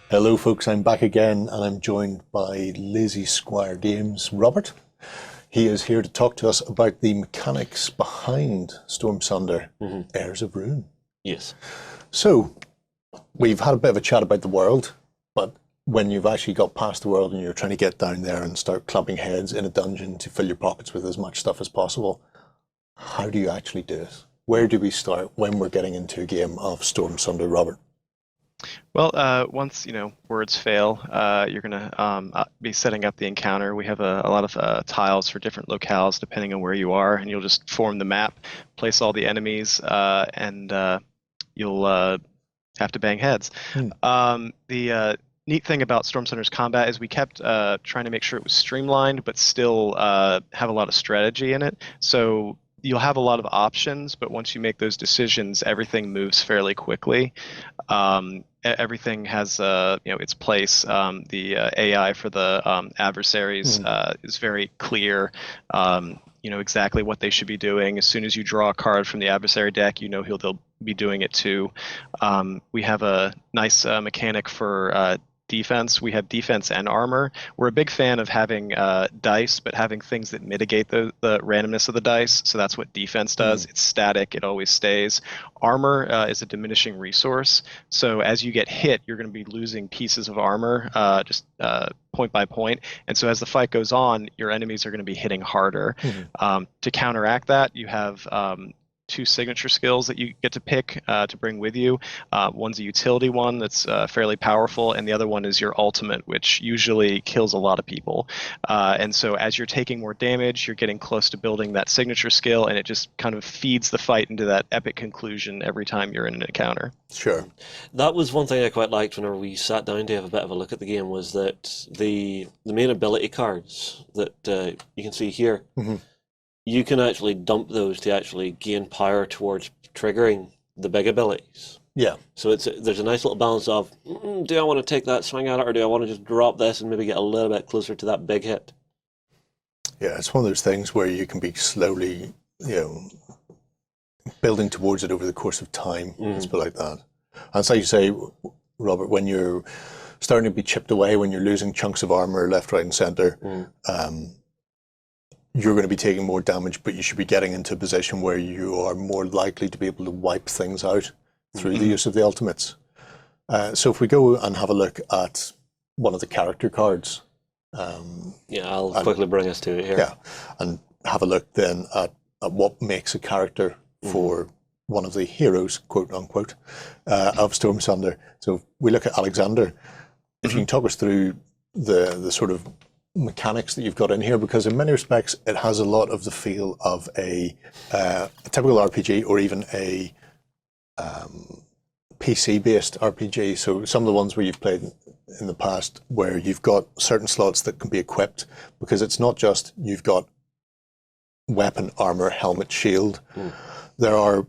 Hello, folks. I'm back again, and I'm joined by Lazy Squire Games, Robert. He is here to talk to us about the mechanics behind Stormsunder, Heirs of Ruin. Yes. So, we've had a bit of a chat about the world, but when you've actually got past the world and you're trying to get down there and start clapping heads in a dungeon to fill your pockets with as much stuff as possible, how do you actually do it? Where do we start when we're getting into a game of Stormsunder, Robert? Well, once words fail, you're gonna be setting up the encounter. We have a lot of tiles for different locales depending on where you are, and you'll just form the map, place all the enemies, and you'll have to bang heads. The neat thing about Stormsunder's combat is we kept trying to make sure it was streamlined, but still have a lot of strategy in it. So you'll have a lot of options, but once you make those decisions, everything moves fairly quickly. Everything has its place. The AI for the adversaries is very clear. Exactly what they should be doing. As soon as you draw a card from the adversary deck, they'll be doing it too. We have a nice mechanic for defense. We have defense and armor. We're a big fan of having dice, but having things that mitigate the randomness of the dice. So that's what defense does. It's static. It always stays. Armor is a diminishing resource. So as you get hit, you're going to be losing pieces of armor just point by point. And so as the fight goes on, your enemies are going to be hitting harder. To counteract that, you have two signature skills that you get to pick to bring with you. One's a utility one that's fairly powerful, and the other one is your ultimate, which usually kills a lot of people. And so as you're taking more damage, you're getting close to building that signature skill, and it just kind of feeds the fight into that epic conclusion every time you're in an encounter. Sure. That was one thing I quite liked whenever we sat down to have a bit of a look at the game, was that the main ability cards that you can see here, you can actually dump those to actually gain power towards triggering the big abilities. Yeah. So there's a nice little balance of, do I want to take that swing at it, or do I want to just drop this and maybe get a little bit closer to that big hit? Yeah, it's one of those things where you can be slowly, building towards it over the course of time. Let's put it like that. And it's like you say, Robert, when you're starting to be chipped away, when you're losing chunks of armor left, right, and center, you're going to be taking more damage, but you should be getting into a position where you are more likely to be able to wipe things out through the use of the ultimates. So if we go and have a look at one of the character cards. I'll quickly bring us to it here. Yeah, and have a look then at what makes a character for one of the heroes, quote unquote, of Stormsunder. So if we look at Alexander, if you can talk us through the sort of mechanics that you've got in here, because in many respects it has a lot of the feel of a typical RPG, or even a PC-based RPG. So some of the ones where you've played in the past, where you've got certain slots that can be equipped, because it's not just you've got weapon, armor, helmet, shield. There are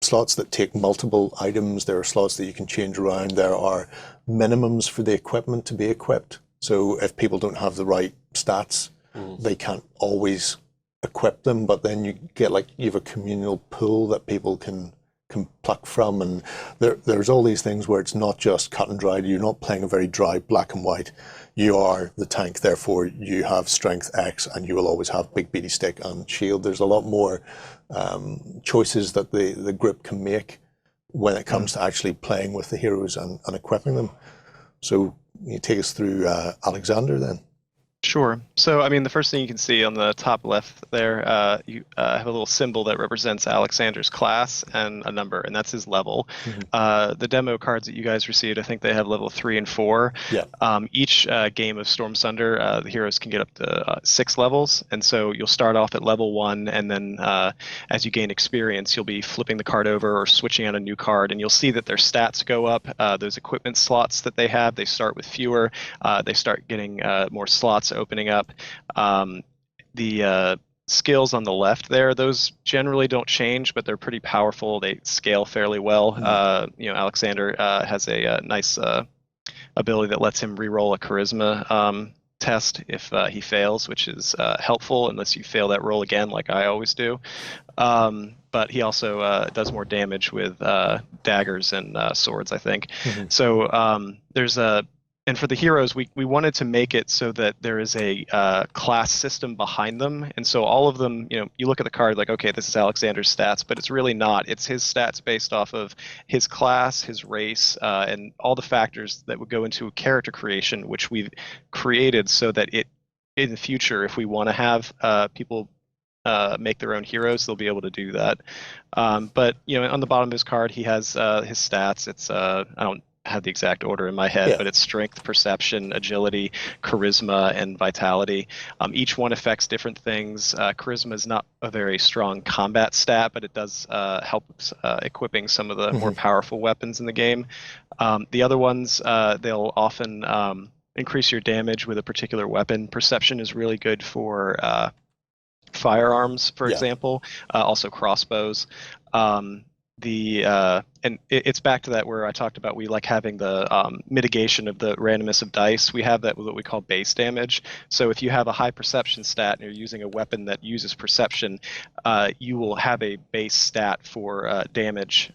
slots that take multiple items. There are slots that you can change around. There are minimums for the equipment to be equipped. So if people don't have the right stats, they can't always equip them, but then you get you have a communal pool that people can pluck from, and there's all these things where it's not just cut and dried. You're not playing a very dry black and white. You are the tank, therefore you have strength X, and you will always have big beady stick and shield. There's a lot more choices that the group can make when it comes to actually playing with the heroes and equipping them. So you take us through Alexander then. Sure. So, I mean, the first thing you can see on the top left there, you have a little symbol that represents Alexander's class and a number, and that's his level. The demo cards that you guys received, I think they have level 3 and 4. Yeah. Each game of Stormsunder, the heroes can get up to 6 levels, and so you'll start off at level 1, and then as you gain experience, you'll be flipping the card over or switching out a new card, and you'll see that their stats go up. Those equipment slots that they have, they start with fewer. They start getting more slots opening up. The skills on the left there, those generally don't change, but they're pretty powerful. They scale fairly well. Alexander has a nice ability that lets him re-roll a charisma test if he fails, which is helpful unless you fail that roll again, like I always do. But he also does more damage with daggers and swords, I think. So there's And for the heroes, we wanted to make it so that there is a class system behind them. And so all of them, you look at the card like, okay, this is Alexander's stats, but it's really not. It's his stats based off of his class, his race, and all the factors that would go into character creation, which we've created so that in the future, if we want to have people make their own heroes, they'll be able to do that. But on the bottom of his card, he has his stats. It's I don't have the exact order in my head, but it's strength, perception, agility, charisma, and vitality. Each one affects different things. Charisma is not a very strong combat stat, but it does help equipping some of the more powerful weapons in the game. The other ones, they'll often increase your damage with a particular weapon. Perception is really good for firearms, for example, also crossbows. And it's back to that where I talked about we like having the mitigation of the randomness of dice. We have that with what we call base damage. So if you have a high perception stat and you're using a weapon that uses perception, you will have a base stat for damage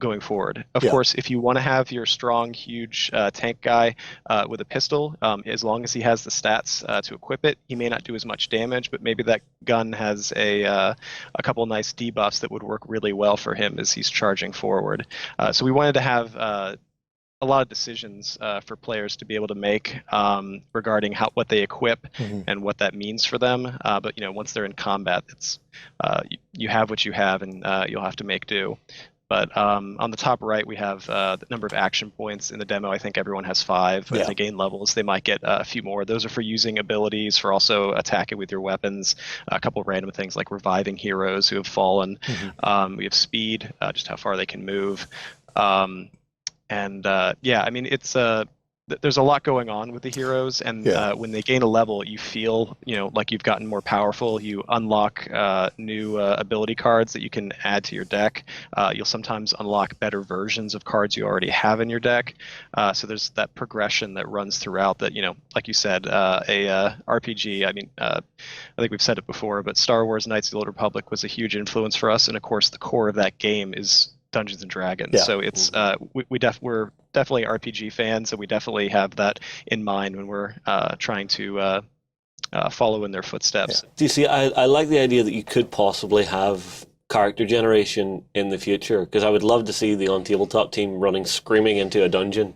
going forward. Of course, if you want to have your strong, huge tank guy with a pistol, as long as he has the stats to equip it, he may not do as much damage, but maybe that gun has a couple nice debuffs that would work really well for him as he's charging forward. So we wanted to have a lot of decisions for players to be able to make regarding what they equip and what that means for them. But once they're in combat, it's you have what you have, and you'll have to make do. But on the top right, we have the number of action points. In the demo, I think everyone has 5. As they gain levels, they might get a few more. Those are for using abilities, for also attacking with your weapons. A couple of random things like reviving heroes who have fallen. We have speed, just how far they can move. It's there's a lot going on with the heroes, and when they gain a level, you feel like you've gotten more powerful. You unlock new ability cards that you can add to your deck. You'll sometimes unlock better versions of cards you already have in your deck. So there's that progression that runs throughout. That like you said, a RPG. I think we've said it before, but Star Wars: Knights of the Old Republic was a huge influence for us, and of course, the core of that game is Dungeons and Dragons. So it's we're definitely RPG fans, and we definitely have that in mind when we're trying to follow in their footsteps. Do you see? I like the idea that you could possibly have character generation in the future, because I would love to see the OnTabletop team running screaming into a dungeon.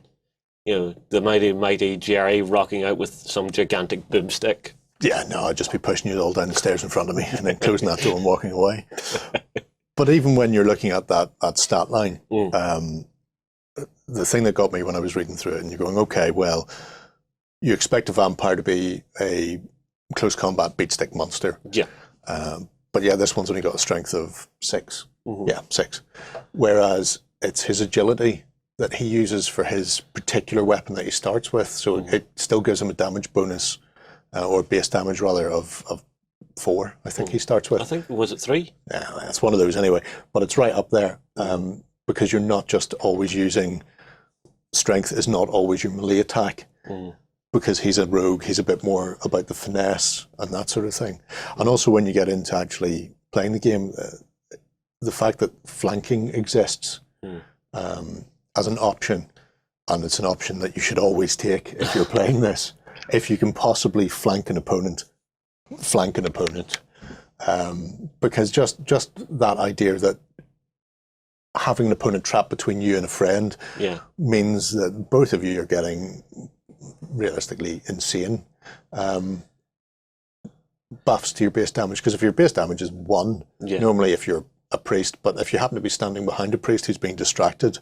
The mighty Gerry rocking out with some gigantic boomstick. Yeah, no, I'd just be pushing you all down the stairs in front of me and then closing that door and walking away. But even when you're looking at that stat line, the thing that got me when I was reading through it, and you're going, okay, well, you expect a vampire to be a close combat beatstick monster. But this one's only got a strength of 6. 6. Whereas it's his agility that he uses for his particular weapon that he starts with. So it still gives him a damage bonus, or base damage rather, of 4, I think he starts with. I think, was it 3? Yeah, it's one of those anyway. But it's right up there, because you're not just always using strength is not always your melee attack, because he's a rogue. He's a bit more about the finesse and that sort of thing. And also when you get into actually playing the game, the fact that flanking exists as an option, and it's an option that you should always take if you're playing this. If you can possibly flank an opponent, because just that idea that having an opponent trapped between you and a friend means that both of you are getting realistically insane buffs to your base damage. Because if your base damage is 1, normally if you're a priest, but if you happen to be standing behind a priest who's being distracted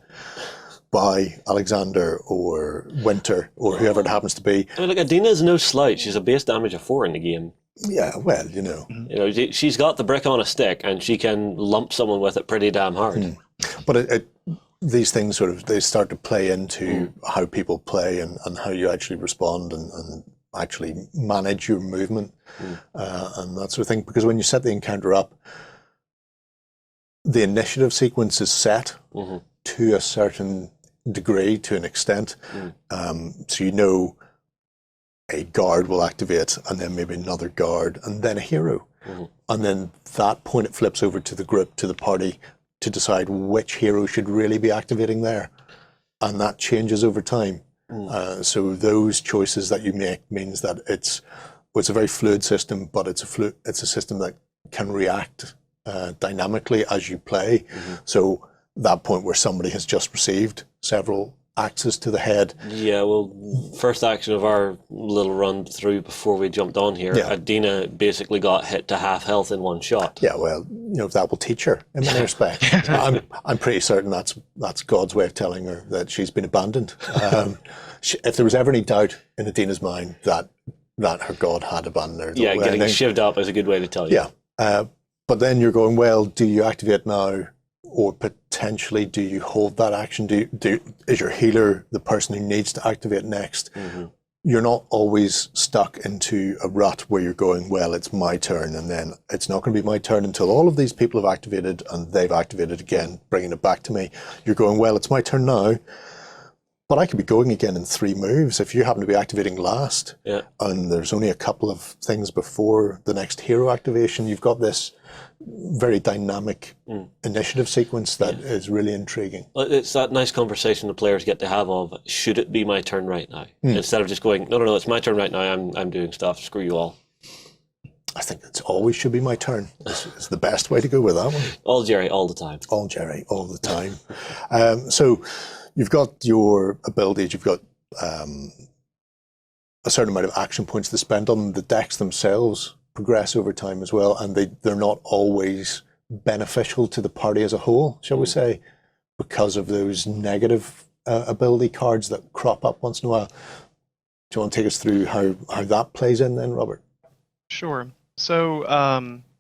by Alexander or Winter or whoever it happens to be. I mean, like, Adina's no slouch. She's a base damage of 4 in the game. Yeah, well, she's got the brick on a stick, and she can lump someone with it pretty damn hard. But these things they start to play into how people play and how you actually respond and actually manage your movement and that sort of thing. Because when you set the encounter up, the initiative sequence is set to a certain degree, to an extent. So a guard will activate, and then maybe another guard, and then a hero. And then that point it flips over to the group, to the party, to decide which hero should really be activating there. And that changes over time. So those choices that you make means that it's a very fluid system, but it's a system that can react dynamically as you play. So that point where somebody has just received several axes to the head. Yeah, well, first action of our little run through before we jumped on here, Adina basically got hit to half health in one shot. Yeah, well, that will teach her in many respects. I'm pretty certain that's God's way of telling her that she's been abandoned. If there was ever any doubt in Adina's mind that her God had abandoned her. Yeah, getting shivved up is a good way to tell you. Yeah, but then you're going, well, do you activate now? Or potentially, do you hold that action? Is your healer the person who needs to activate next? You're not always stuck into a rut where you're going, well, it's my turn, and then it's not going to be my turn until all of these people have activated, and they've activated again, bringing it back to me. You're going, well, it's my turn now, but I could be going again in 3 moves if you happen to be activating last, and there's only a couple of things before the next hero activation. You've got this very dynamic initiative sequence that is really intriguing. It's that nice conversation the players get to have of, should it be my turn right now? Instead of just going, no, it's my turn right now, I'm doing stuff, screw you all. I think it's always should be my turn. It's the best way to go with that one. All Gerry, all the time. All Gerry, all the time. So you've got your abilities, you've got a certain amount of action points to spend on them. The decks themselves progress over time as well, and they're not always beneficial to the party as a whole, shall we say, because of those negative ability cards that crop up once in a while. Do you want to take us through how that plays in then, Robert? Sure. So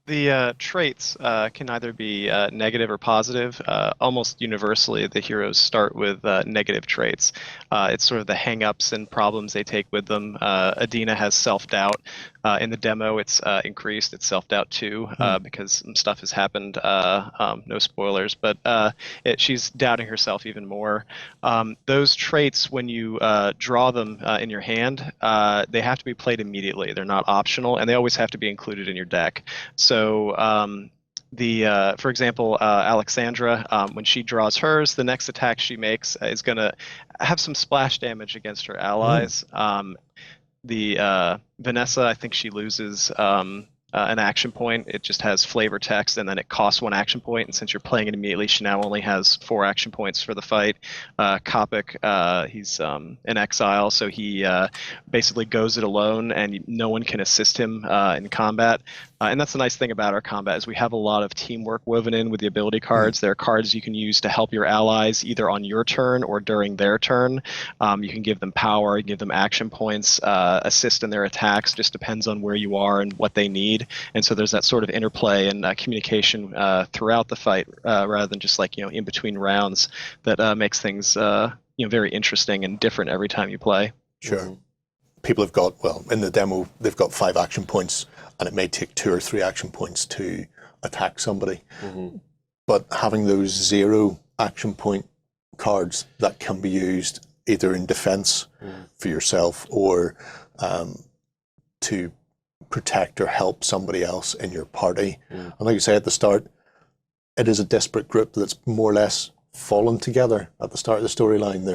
the traits can either be negative or positive. Almost universally, the heroes start with negative traits. It's sort of the hang-ups and problems they take with them. Adina has self-doubt. In the demo, it's increased. It's self-doubt too, because some stuff has happened. No spoilers, but she's doubting herself even more. Those traits, when you draw them in your hand, they have to be played immediately. They're not optional, and they always have to be included in your deck. So for example, Alexandra, when she draws hers, the next attack she makes is going to have some splash damage against her allies. Vanessa, I think she loses an action point. It just has flavor text, and then it costs 1 action point. And since you're playing it immediately, she now only has 4 action points for the fight. Kopik, he's in exile, so he basically goes it alone, and no one can assist him in combat. And that's the nice thing about our combat is we have a lot of teamwork woven in with the ability cards. There are cards you can use to help your allies either on your turn or during their turn. You can give them power, you can give them action points, assist in their attacks. Just depends on where you are and what they need. And so there's that sort of interplay and communication throughout the fight, rather than just like in between rounds, that makes things very interesting and different every time you play. Sure. People have got, in the demo, they've got 5 action points, and it may take 2 or 3 action points to attack somebody. But having those 0 action point cards that can be used either in defense for yourself or to protect or help somebody else in your party. And like you say at the start, it is a disparate group that's more or less fallen together at the start of the storyline.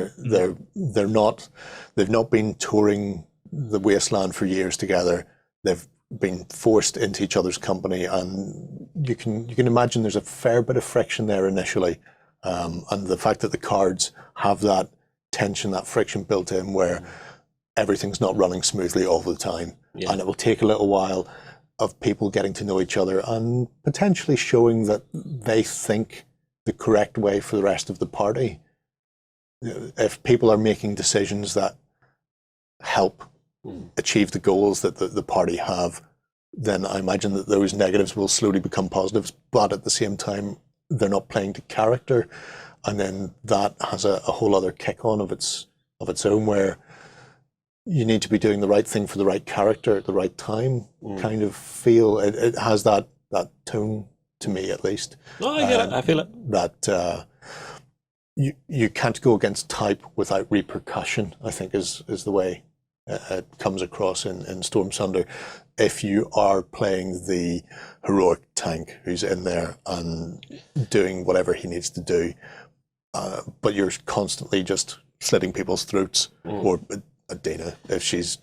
They've not been touring the wasteland for years together. They've been forced into each other's company, and you can imagine there's a fair bit of friction there initially, and the fact that the cards have that tension, that friction built in, where everything's not running smoothly all the time, and it will take a little while of people getting to know each other and potentially showing that they think the correct way for the rest of the party. If people are making decisions that help achieve the goals that the party have, then I imagine that those negatives will slowly become positives, but at the same time, they're not playing to character. And then that has a whole other kick on of its own, where you need to be doing the right thing for the right character at the right time, kind of feel. It has that tone to me, at least. Oh, I get it. I feel it. That you can't go against type without repercussion, I think is the way it comes across in Stormsunder. If you are playing the heroic tank who's in there and doing whatever he needs to do, but you're constantly just slitting people's throats, or Adina, if she's,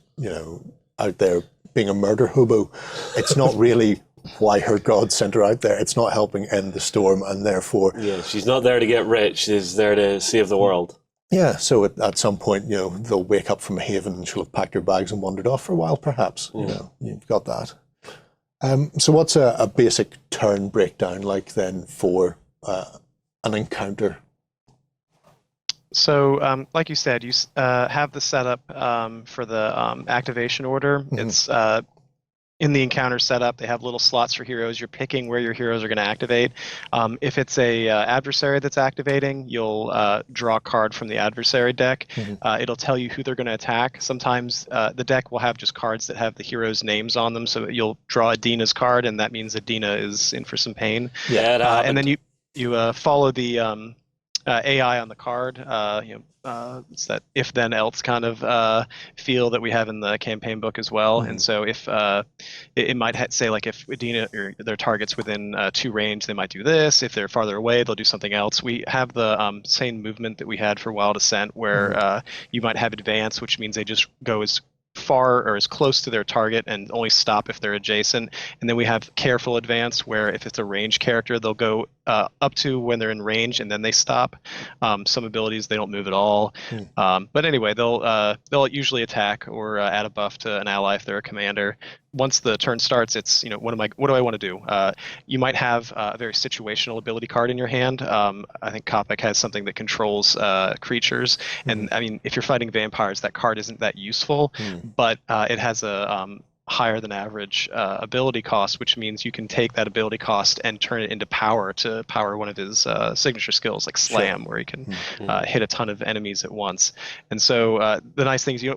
out there being a murder hobo. It's not really why her god sent her out there. It's not helping end the storm, and therefore... Yeah, she's not there to get rich. She's there to save the world. Yeah, so at some point, they'll wake up from a haven and she'll have packed her bags and wandered off for a while, perhaps. You've got that. So what's a basic turn breakdown like then for an encounter? So, like you said, you have the setup for the activation order. It's in the encounter setup. They have little slots for heroes. You're picking where your heroes are going to activate. If it's a adversary that's activating, you'll draw a card from the adversary deck. It'll tell you who they're going to attack. Sometimes the deck will have just cards that have the heroes' names on them, so you'll draw Adina's card, and that means Adina is in for some pain. Yeah, and then you follow the AI on the card. It's that if then else kind of feel that we have in the campaign book as well. And so if it might say, like, if Adina or their target's within 2 range, they might do this. If they're farther away, they'll do something else. We have the same movement that we had for Wild Ascent, where you might have advance, which means they just go as far or as close to their target and only stop if they're adjacent. And then we have careful advance, where if it's a range character, they'll go up to when they're in range and then they stop. Some abilities they don't move at all. But anyway, they'll usually attack or add a buff to an ally if they're a commander. Once the turn starts, it's what do I want to do? You might have a very situational ability card in your hand. I think Kopek has something that controls creatures, and I mean, if you're fighting vampires, that card isn't that useful, but it has a higher than average ability cost, which means you can take that ability cost and turn it into power to power one of his signature skills, like Slam, where he can hit a ton of enemies at once. And so the nice thing is you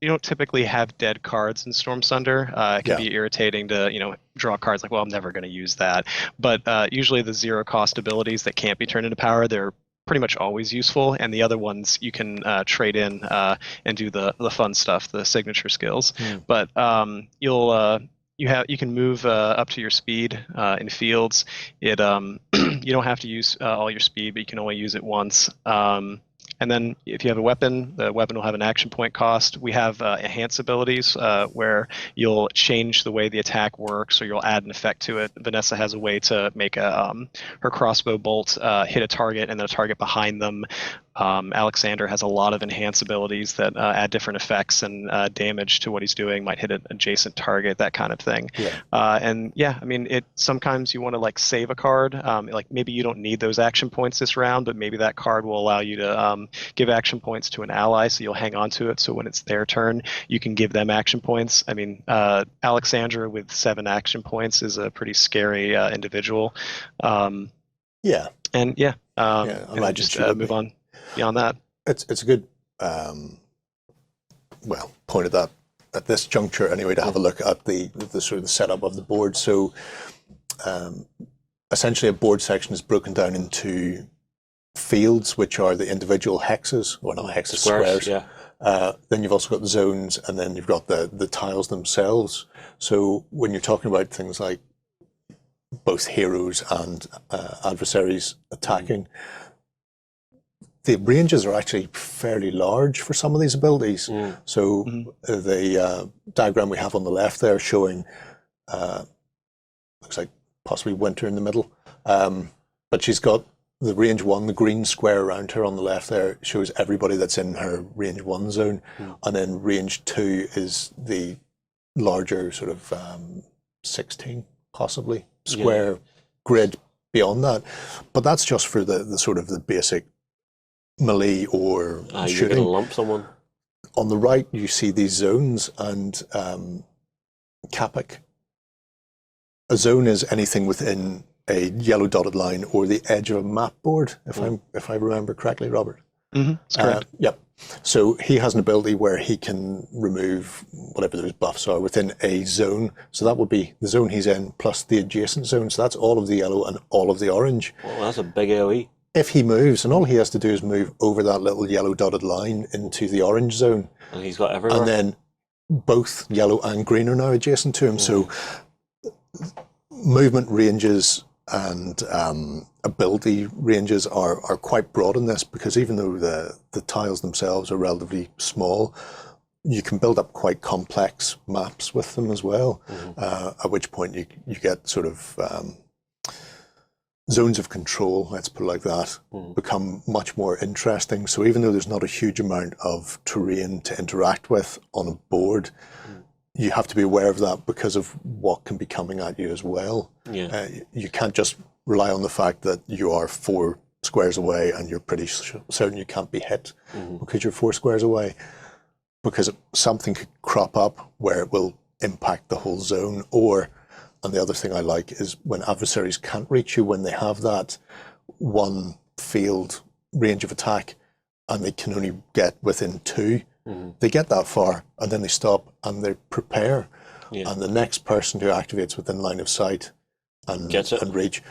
don't typically have dead cards in Stormsunder. It can be irritating to draw cards like, well, I'm never going to use that. But usually the 0 cost abilities that can't be turned into power, they're pretty much always useful, and the other ones you can trade in and do the fun stuff, the signature skills. But you can move up to your speed in fields. You don't have to use all your speed, but you can only use it once. And then if you have a weapon, the weapon will have an action point cost. We have enhance abilities where you'll change the way the attack works, or you'll add an effect to it. Vanessa has a way to make her crossbow bolt hit a target and then a target behind them. Alexander has a lot of enhance abilities that add different effects and damage to what he's doing, might hit an adjacent target, that kind of thing. I mean, sometimes you want to like save a card, like maybe you don't need those action points this round, but maybe that card will allow you to give action points to an ally, so you'll hang on to it, so when it's their turn you can give them action points. I mean, Alexandra with 7 action points is a pretty scary individual. And just move on beyond that. It's a good point at this juncture anyway, to have a look at the sort of the setup of the board. So essentially a board section is broken down into fields, which are the individual hexes, or not hexes, squares. Then you've also got the zones, and then you've got the tiles themselves. So when you're talking about things like both heroes and adversaries attacking, the ranges are actually fairly large for some of these abilities. So the diagram we have on the left there showing, looks like possibly winter in the middle, but she's got the range 1, the green square around her on the left there shows everybody that's in her range 1 zone, and then range 2 is the larger sort of 16 possibly square grid beyond that. But that's just for the sort of the basic melee or shooting. You're going to lump someone. On the right you see these zones, and Kapik. A zone is anything within a yellow dotted line or the edge of a map board, if I remember correctly, Robert. That's correct. Yep. So he has an ability where he can remove whatever those buffs are within a zone. So that would be the zone he's in plus the adjacent zone. So that's all of the yellow and all of the orange. Well, that's a big AoE. If he moves, and all he has to do is move over that little yellow dotted line into the orange zone. And he's got everywhere. And then both yellow and green are now adjacent to him. So movement ranges and ability ranges are quite broad in this, because even though the tiles themselves are relatively small, you can build up quite complex maps with them as well, at which point you get sort of zones of control, let's put it like that, become much more interesting. So even though there's not a huge amount of terrain to interact with on a board, you have to be aware of that because of what can be coming at you as well. Yeah. You can't just rely on the fact that you are 4 squares away and you're pretty certain you can't be hit because you're 4 squares away, because something could crop up where it will impact the whole zone. Or, and the other thing I like is when adversaries can't reach you, when they have that one field range of attack and they can only get within 2, they get that far and then they stop and they prepare. And the next person who activates within line of sight and reach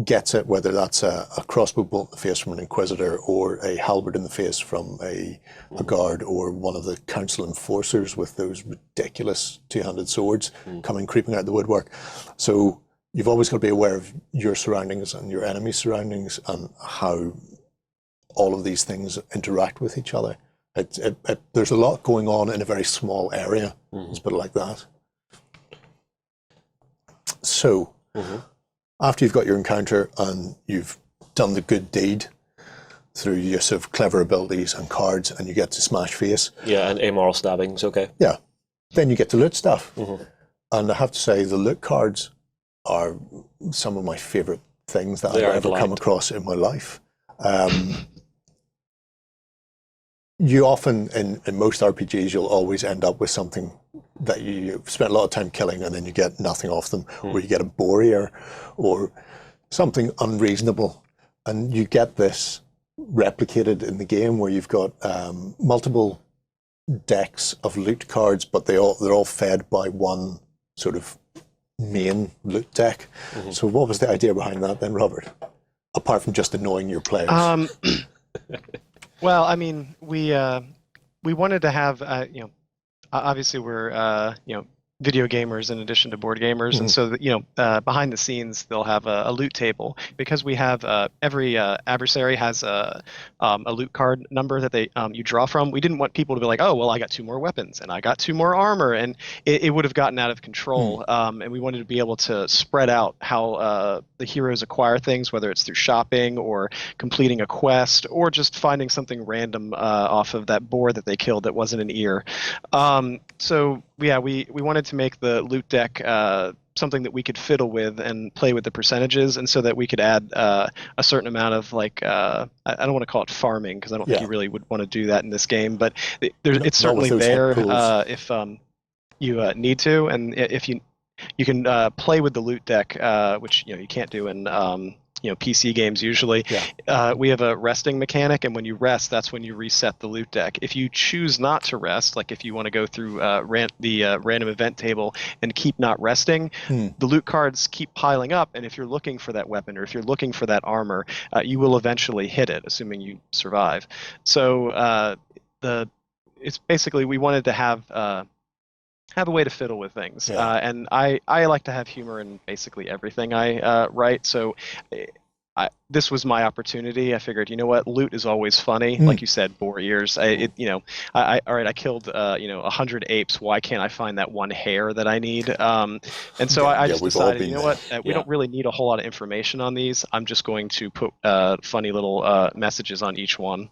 gets it, whether that's a crossbow bolt in the face from an Inquisitor, or a halberd in the face from a guard, or one of the council enforcers with those ridiculous 2-handed swords creeping out the woodwork. So you've always got to be aware of your surroundings and your enemy's surroundings and how all of these things interact with each other. There's a lot going on in a very small area, let's put it like that. So, after you've got your encounter and you've done the good deed through use of clever abilities and cards, and you get to smash face. Yeah, and amoral stabbings, okay. Yeah. Then you get to loot stuff. And I have to say, the loot cards are some of my favourite things that I've ever come across in my life. You often, in most RPGs, you'll always end up with something that you've spent a lot of time killing and then you get nothing off them, or you get a barrier or something unreasonable. And you get this replicated in the game where you've got multiple decks of loot cards, but they're all fed by one sort of main loot deck. So what was the idea behind that then, Robert? Apart from just annoying your players. Well, I mean, we wanted to have, obviously we're, video gamers in addition to board gamers, and so behind the scenes they'll have a loot table, because we have every adversary has a loot card number that they you draw from. We didn't want people to be like, oh well, I got 2 more weapons and I got 2 more armor, and it would have gotten out of control. And we wanted to be able to spread out how the heroes acquire things, whether it's through shopping or completing a quest or just finding something random off of that board that they killed that wasn't an ear. So yeah, we wanted to make the loot deck something that we could fiddle with and play with the percentages, and so that we could add a certain amount of I don't want to call it farming, because I don't think you really would want to do that in this game, but it's certainly there if you need to, and if you can play with the loot deck, which you can't do in PC games usually. We have a resting mechanic, and when you rest, that's when you reset the loot deck. If you choose not to rest, like if you want to go through the random event table and keep not resting, the loot cards keep piling up, and if you're looking for that weapon or if you're looking for that armor, you will eventually hit it, assuming you survive. So it's basically, we wanted to have a way to fiddle with things. And I like to have humor in basically everything I write, so this was my opportunity. I figured, loot is always funny. Like you said, boar ears. All right, I killed 100 apes. Why can't I find that one hair that I need? And so I just decided, we don't really need a whole lot of information on these. I'm just going to put funny little messages on each one.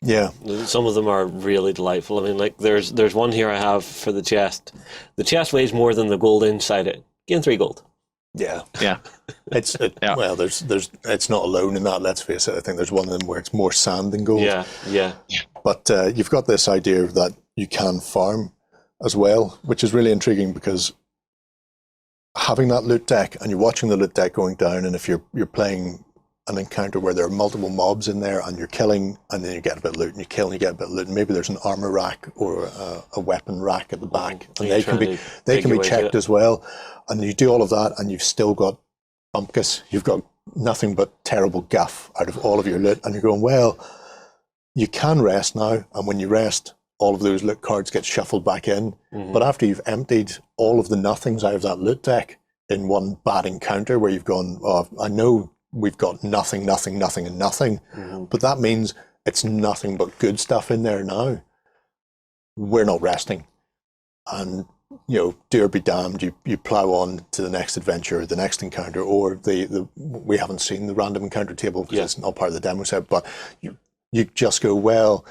Yeah, some of them are really delightful. I mean, there's one here I have for the chest. The chest weighs more than the gold inside it. Gain 3 gold. Yeah. Well, it's not alone in that. Let's face it. I think there's one of them where it's more sand than gold. Yeah. But you've got this idea that you can farm as well, which is really intriguing, because having that loot deck and you're watching the loot deck going down, and if you're playing an encounter where there are multiple mobs in there and you're killing and then you get a bit of loot and you kill and you get a bit of loot, and maybe there's an armor rack or a weapon rack at the back, and they can be checked as well, and you do all of that and you've still got bumpkus, you've got nothing but terrible guff out of all of your loot, and you're going, well, you can rest now, and when you rest, all of those loot cards get shuffled back in, but after you've emptied all of the nothings out of that loot deck, in one bad encounter where you've gone, oh, I know we've got nothing, nothing, nothing, and nothing, but that means it's nothing but good stuff in there now. We're not resting. And, do or be damned, you plow on to the next adventure, the next encounter, or we haven't seen the random encounter table because it's not part of the demo set, but you just go, well,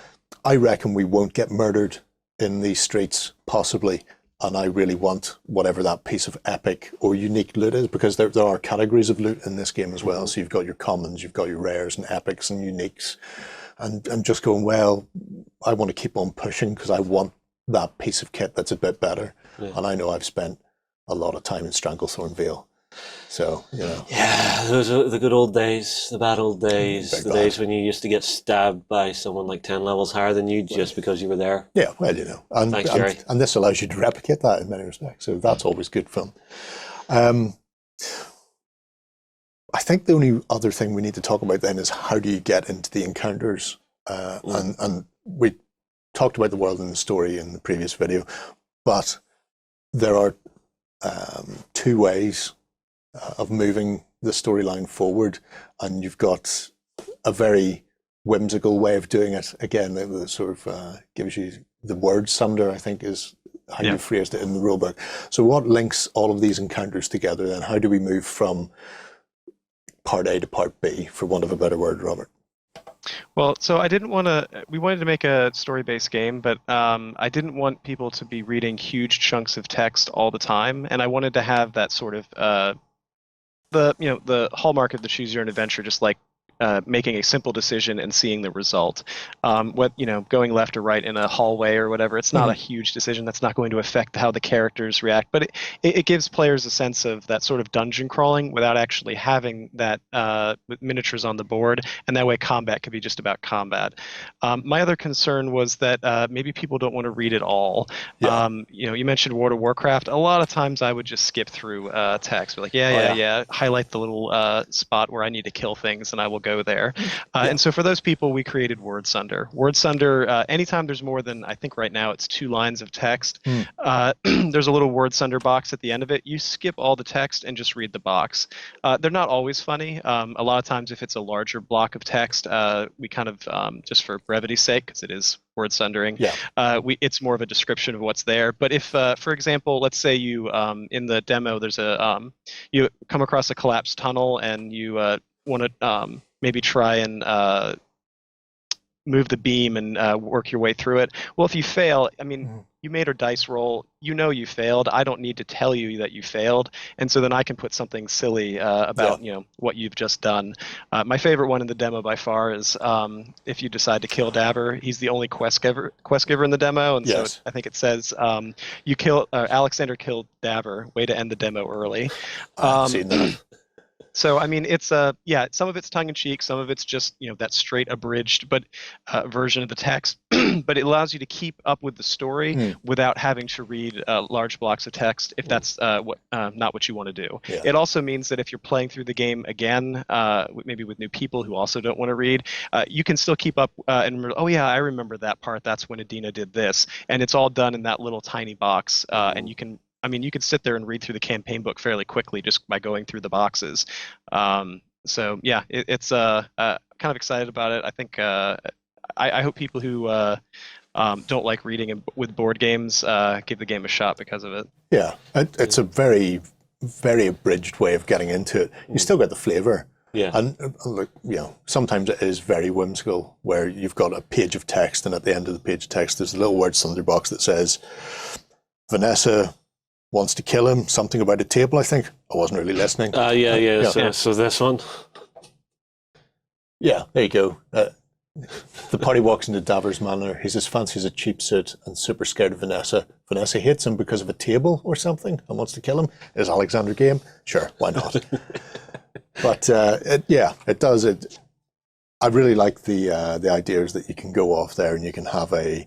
I reckon we won't get murdered in these streets, possibly, and I really want whatever that piece of epic or unique loot is, because there are categories of loot in this game as well. So you've got your commons, you've got your rares and epics and uniques, and I'm just going, well, I want to keep on pushing because I want that piece of kit that's a bit better. Yeah. And I know I've spent a lot of time in Stranglethorn Vale. So, Yeah, those are the good old days, the bad old days, days when you used to get stabbed by someone like 10 levels higher than you just because you were there. Yeah, well, And, Thanks, Gerry. And this allows you to replicate that in many respects. So that's always good fun. I think the only other thing we need to talk about then is how do you get into the encounters? And we talked about the world and the story in the previous video, but there are two ways of moving the storyline forward, and you've got a very whimsical way of doing it. Again, that sort of gives you the word sunder, I think, is how you phrased it in the rulebook. So what links all of these encounters together then? How do we move from part A to part B, for want of a better word, Robert? Well, so we wanted to make a story-based game, but I didn't want people to be reading huge chunks of text all the time, and I wanted to have that sort of the hallmark of the choose your own adventure, just like making a simple decision and seeing the result. Going left or right in a hallway or whatever, it's not a huge decision that's not going to affect how the characters react, but it gives players a sense of that sort of dungeon crawling without actually having that miniatures on the board, and that way combat could be just about combat. My other concern was that maybe people don't want to read it all. You mentioned World of Warcraft. A lot of times I would just skip through text, be like, highlight the little spot where I need to kill things, and I will go there. And so for those people, we created Word Sunder. Word Sunder, anytime there's more than, I think right now it's 2 lines of text, there's a little Word Sunder box at the end of it. You skip all the text and just read the box. They're not always funny. A lot of times if it's a larger block of text, we kind of, just for brevity's sake, because it is word sundering, it's more of a description of what's there. But if, for example, let's say you, in the demo, there's you come across a collapsed tunnel and you want to maybe try and move the beam and work your way through it. Well, if you fail, I mean, you made a dice roll, you failed. I don't need to tell you that you failed. And so then I can put something silly about, what you've just done. My favorite one in the demo by far is if you decide to kill Daver. He's the only quest giver in the demo. And so I think it says, Alexander killed Daver. Way to end the demo early. I've seen that. So, I mean, it's some of it's tongue-in-cheek, some of it's just, that straight abridged version of the text, but it allows you to keep up with the story without having to read large blocks of text if that's not what you want to do. Yeah. It also means that if you're playing through the game again, maybe with new people who also don't want to read, you can still keep up and remember, oh yeah, I remember that part, that's when Adina did this, and it's all done in that little tiny box, and you can sit there and read through the campaign book fairly quickly just by going through the boxes. So yeah, it's kind of excited about it. I think I hope people who don't like reading with board games give the game a shot because of it. Yeah, it's a very, very abridged way of getting into it. You still get the flavor. Yeah. And look, sometimes it is very whimsical where you've got a page of text, and at the end of the page of text there's a little word sunder box that says Vanessa wants to kill him, something about a table, I think. I wasn't really listening. So this one. Yeah, there you go. The party walks into Daver's manor. He's as fancy as a cheap suit and super scared of Vanessa. Vanessa hates him because of a table or something and wants to kill him. Is Alexander game? Sure, why not? But it does. I really like the ideas that you can go off there and you can have a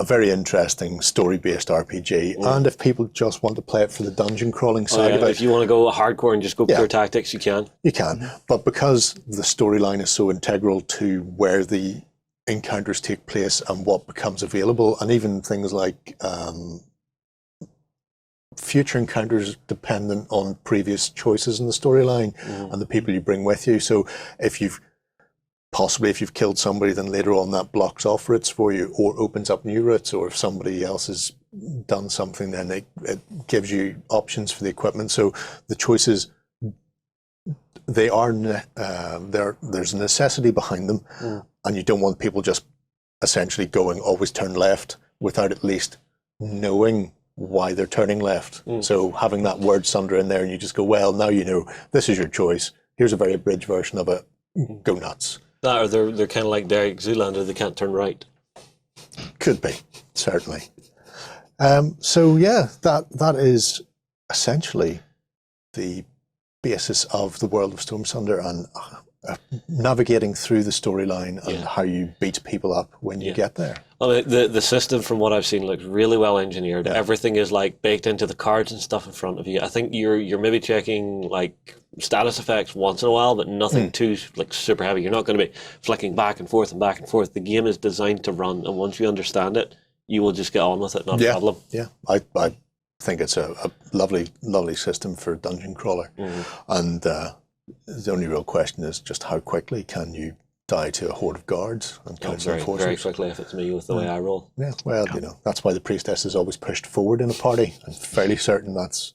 very interesting story-based RPG, and if people just want to play it for the dungeon crawling side of it, if you want to go hardcore and just go pure tactics, you can. You can, but because the storyline is so integral to where the encounters take place and what becomes available, and even things like future encounters dependent on previous choices in the storyline and the people you bring with you. So if you've killed somebody, then later on that blocks off routes for you or opens up new routes, or if somebody else has done something, then it gives you options for the equipment. So the choices, they are there's a necessity behind them, and you don't want people just essentially going always turn left without at least knowing why they're turning left. So having that word Sunder in there, and you just go, well, now you know, this is your choice. Here's a very abridged version of it. Go nuts. That, or they're kind of like Derek Zoolander, they can't turn right. Could be, certainly. So yeah, that is essentially the basis of the world of Stormsunder, and navigating through the storyline and how you beat people up when you get there. Well, the system, from what I've seen, looks really well engineered. Everything is like baked into the cards and stuff in front of you. I think you're maybe checking like status effects once in a while, but nothing too like super heavy. You're not going to be flicking back and forth and back and forth. The game is designed to run, and once you understand it, you will just get on with it, not a problem. Yeah, I think it's a lovely system for a dungeon crawler. And the only real question is just how quickly can you die to a horde of guards and council enforcers. Very quickly if it's me with the way I roll. Yeah, well, you know, that's why the priestess is always pushed forward in a party. I'm fairly certain it's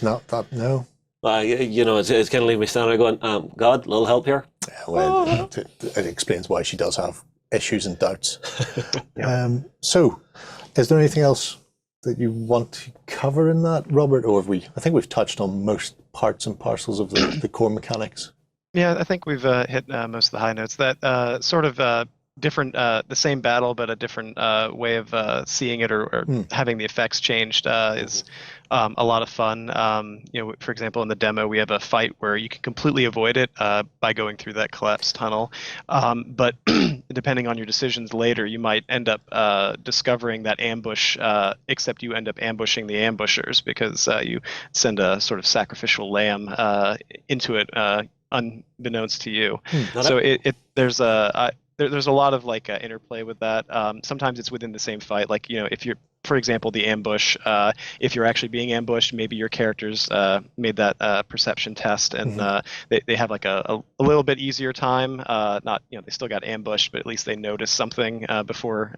not that, no. You know, it's kind of leaving me standing there going, God, a little help here? Yeah, well, it explains why she does have issues and doubts. So, is there anything else that you want to cover in that, Robert? Or I think we've touched on most parts and parcels of the core mechanics. Yeah, I think we've hit most of the high notes. That sort of different, the same battle, but a different way of seeing it or having the effects changed is a lot of fun. You know, for example, in the demo, we have a fight where you can completely avoid it by going through that collapsed tunnel. But depending on your decisions later, you might end up discovering that ambush, except you end up ambushing the ambushers because you send a sort of sacrificial lamb into it, unbeknownst to you. So there's a lot of like interplay with that. Sometimes it's within the same fight. Like, you know, if you're, for example, the ambush, if you're actually being ambushed, maybe your characters made that perception test and they have like a little bit easier time. Not, you know, they still got ambushed, but at least they noticed something before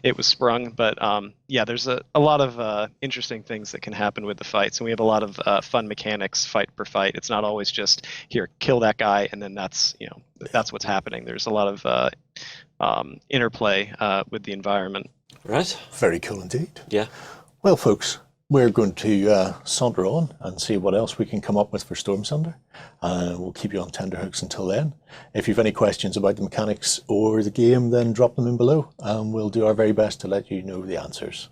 it was sprung. But yeah, there's a lot of interesting things that can happen with the fights, and we have a lot of fun mechanics fight per fight. It's not always just here, kill that guy, and then that's, you know, that's what's happening. There's a lot of interplay with the environment. Right. Very cool indeed. Yeah. Well, folks, we're going to saunter on and see what else we can come up with for Stormsunder. We'll keep you on tenterhooks until then. If you've any questions about the mechanics or the game, then drop them in below, and we'll do our very best to let you know the answers.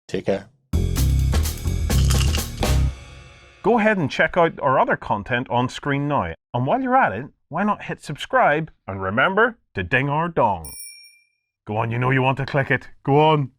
Take care. Go ahead and check out our other content on screen now. And while you're at it, why not hit subscribe and remember to ding our dong. Go on, you know you want to click it. Go on.